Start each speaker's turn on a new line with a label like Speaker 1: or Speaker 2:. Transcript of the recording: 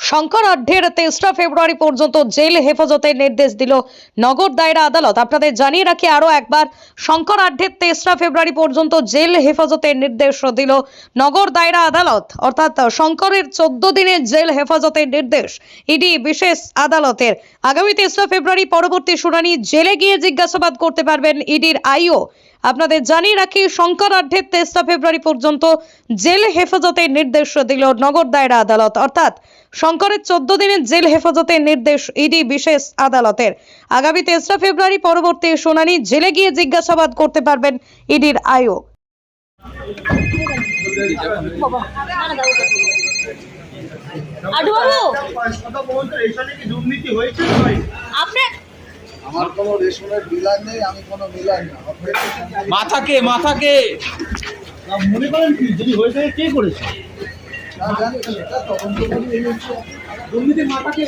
Speaker 1: শঙ্কর আঢ্যের 23 ফেব্রুয়ারি পর্যন্ত জেল হেফাজতের নির্দেশ দিল নগর দায়রা আদালত। আপনাদের জানিয়ে রাখি আরো একবার, শঙ্কর আঢ্যের 23 ফেব্রুয়ারি পর্যন্ত জেল হেফাজতের নির্দেশ দিল নগর দায়রা আদালত। অর্থাৎ শঙ্করের 14 দিনের জেল হেফাজতের নির্দেশ ইডি বিশেষ আদালতের। আগামী 23 ফেব্রুয়ারি পরবর্তী শুনানি জেলে গিয়ে জিজ্ঞাসাবাদ করতে পারবেন ইডির আইও। আপনাদের জানিয়ে রাখি, শঙ্কর আঢ্যের 23 ফেব্রুয়ারি পর্যন্ত জেল হেফাজতের নির্দেশ দিল নগর দায়রা আদালত। অর্থাৎ শঙ্করের 14 দিনের জেল হেফাজতের নির্দেশ ইডি বিশেষ আদালতের। আগামী 23 ফেব্রুয়ারি পরবর্তী শুনানি জেলে গিয়ে জিজ্ঞাসাবাদ করতে পারবেন ইডির আইও।
Speaker 2: আমার কোনো রেশনের ডিলার নেই, আমি কোনো ডিলার না।
Speaker 3: মাথাকে
Speaker 4: মনে করেন কি যদি হয়ে থাকে কে করেছে?
Speaker 2: না জানি সেটা তদন্ত করে
Speaker 4: দুর্নীতির মাথাকে